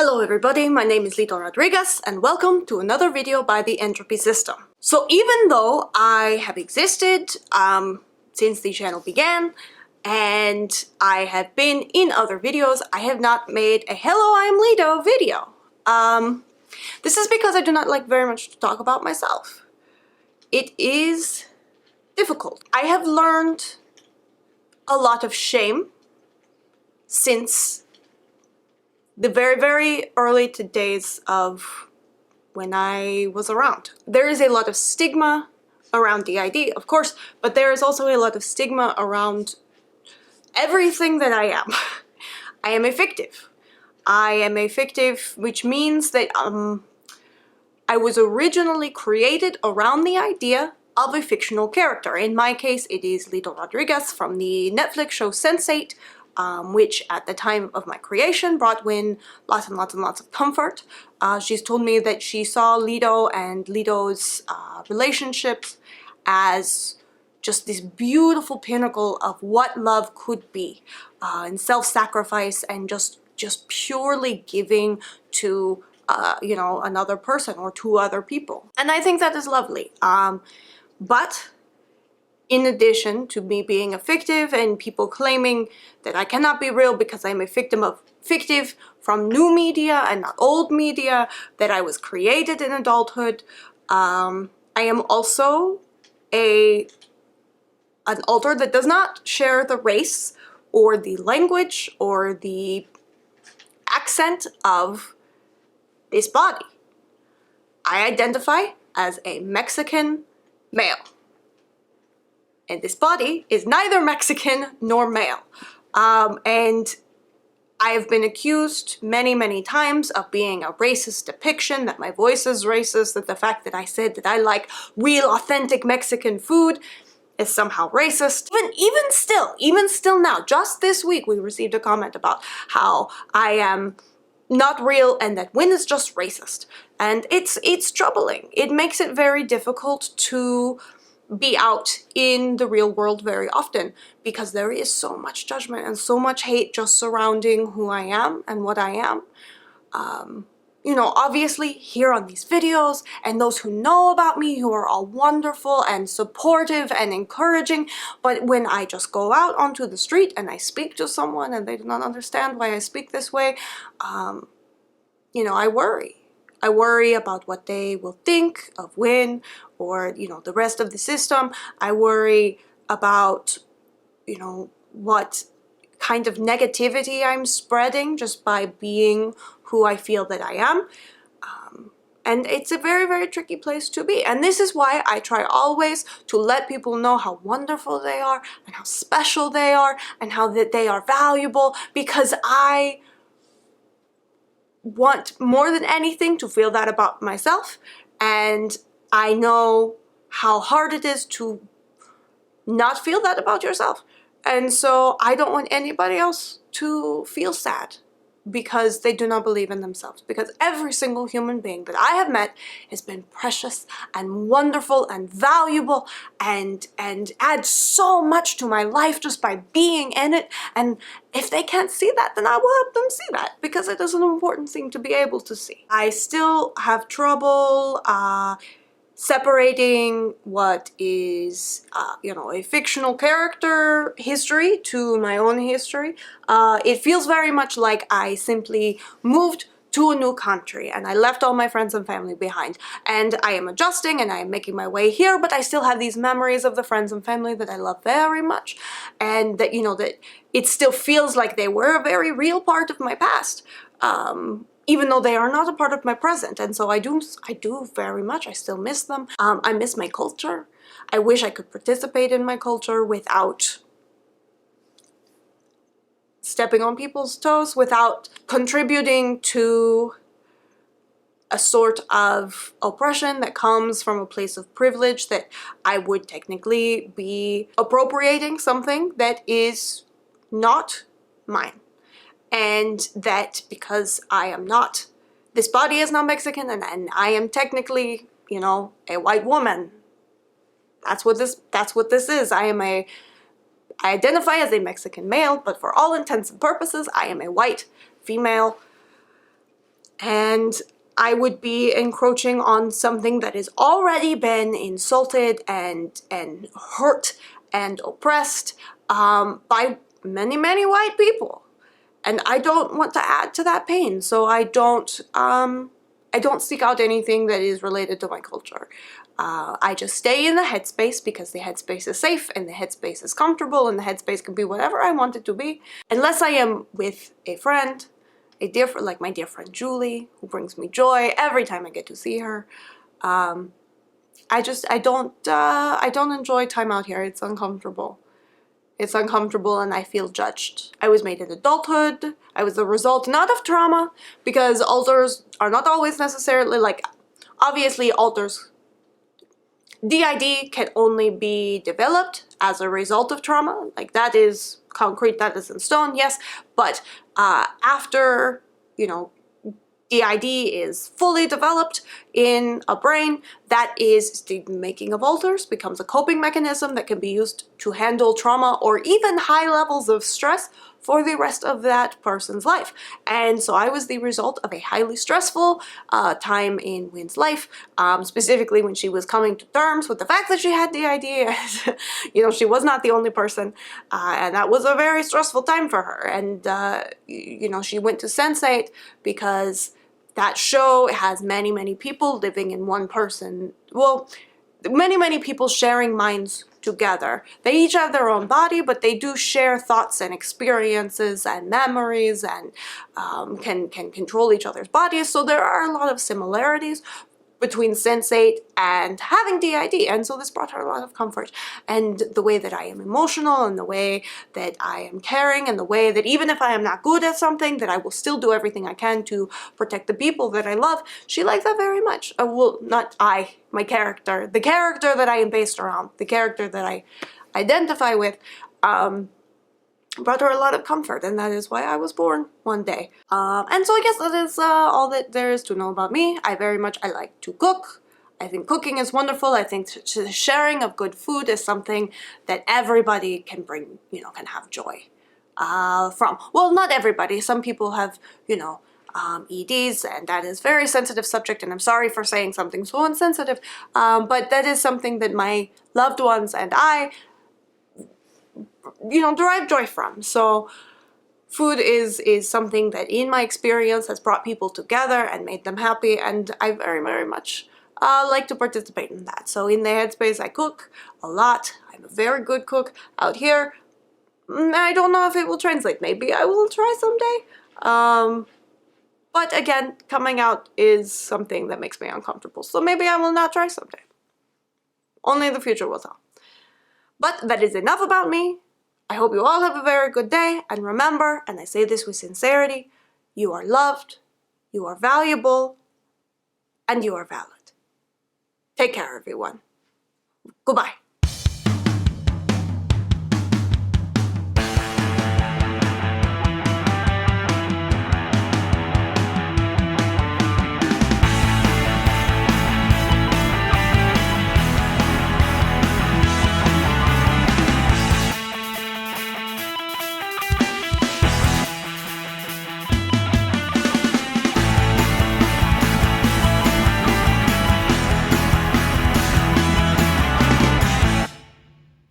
Hello everybody, my name is Lito Rodriguez and welcome to another video by the Entropy System. So even though I have existed since the channel began and I have been in other videos, I have not made a Hello I'm Lito video. This is because I do not like very much to talk about myself. It is difficult. I have learned a lot of shame since the very early days of when I was around. There is a lot of stigma around the ID, of course, but there is also a lot of stigma around everything that I am. I am a fictive. I am a fictive, which means that I was originally created around the idea of a fictional character. In my case, it is Lito Rodriguez from the Netflix show Sense8, which at the time of my creation brought Win lots and lots of comfort. She's told me that she saw Lito and Lito's relationships as just this beautiful pinnacle of what love could be, and self-sacrifice and just purely giving to you know, another person or to other people. And I think that is lovely. But in addition to me being a fictive and people claiming that I cannot be real because I'm a victim of fictive from new media and not old media, that I was created in adulthood, I am also an alter that does not share the race or the language or the accent of this body. I identify as a Mexican male. And this body is neither Mexican nor male. And I have been accused many times of being a racist depiction, that my voice is racist, that the fact that I said that I like real authentic Mexican food is somehow racist. Even still now, just this week we received a comment about how I am not real and that Win is just racist. And it's troubling. It makes it very difficult to be out in the real world very often because there is so much judgment and so much hate just surrounding who I am and what I am. You know, obviously here on these videos, and those who know about me, who are all wonderful and supportive and encouraging, but when I just go out onto the street and I speak to someone and they do not understand why I speak this way, you know, I worry. I worry about what they will think of Win or, you know, the rest of the system. I worry about, you know, what kind of negativity I'm spreading just by being who I feel that I am. And it's a very tricky place to be. And this is why I try always to let people know how wonderful they are and how special they are and how that they are valuable, because I want more than anything to feel that about myself, and I know how hard it is to not feel that about yourself, and so I don't want anybody else to feel sad because they do not believe in themselves, because every single human being that I have met has been precious and wonderful and valuable and adds so much to my life just by being in it. And if they can't see that, then I will help them see that, because it is an important thing to be able to see. I still have trouble separating what is, you know, a fictional character history to my own history. It feels very much like I simply moved to a new country and I left all my friends and family behind, and I am adjusting and I am making my way here, but I still have these memories of the friends and family that I love very much, and that, you know, that it still feels like they were a very real part of my past. Even though they are not a part of my present. And so I do very much, I still miss them. I miss my culture. I wish I could participate in my culture without stepping on people's toes, without contributing to a sort of oppression that comes from a place of privilege, that I would technically be appropriating something that is not mine. And that because I am not, this body is not Mexican, and I am technically, you know, a white woman. That's what this is. I identify as a Mexican male, but for all intents and purposes, I am a white female and I would be encroaching on something that has already been insulted and hurt and oppressed by many, many white people. And I don't want to add to that pain, so I don't seek out anything that is related to my culture. I just stay in the headspace because the headspace is safe and the headspace is comfortable and the headspace can be whatever I want it to be. Unless I am with a friend, like my dear friend Julie, who brings me joy every time I get to see her. I don't enjoy time out here. It's uncomfortable. It's uncomfortable and I feel judged. I was made in adulthood. I was the result not of trauma, because alters are not always necessarily, like, obviously alters, DID can only be developed as a result of trauma. Like, that is concrete, that is in stone, yes. But after, you know, DID is fully developed in a brain, that is, the making of alters becomes a coping mechanism that can be used to handle trauma or even high levels of stress for the rest of that person's life. And so I was the result of a highly stressful time in Wynn's life, specifically when she was coming to terms with the fact that she had DID. You know, she was not the only person, and that was a very stressful time for her. And, you know, she went to Sense8 because that show has many, many people living in one person. Well, many, many people sharing minds together. They each have their own body, but they do share thoughts and experiences and memories and can control each other's bodies. So there are a lot of similarities between Sense8 and having DID, and so this brought her a lot of comfort. And the way that I am emotional, and the way that I am caring, and the way that even if I am not good at something, that I will still do everything I can to protect the people that I love, she liked that very much. Well, not I, my character. The character that I am based around, the character that I identify with, brought her a lot of comfort, and that is why I was born one day. And so I guess that is all that there is to know about me. I like to cook. I think cooking is wonderful. I think the sharing of good food is something that everybody can bring, you know, can have joy from. Well, not everybody. Some people have, you know, EDs, and that is a very sensitive subject, and I'm sorry for saying something so insensitive, but that is something that my loved ones and I, you know, derive joy from. So food is something that in my experience has brought people together and made them happy, and I very, very much like to participate in that. So in the headspace, I cook a lot. I'm a very good cook. Out here, I don't know if it will translate. Maybe I will try someday. But again, coming out is something that makes me uncomfortable. So maybe I will not try someday. Only the future will tell. But that is enough about me. I hope you all have a very good day, and remember, and I say this with sincerity, you are loved, you are valuable, and you are valid. Take care, everyone. Goodbye.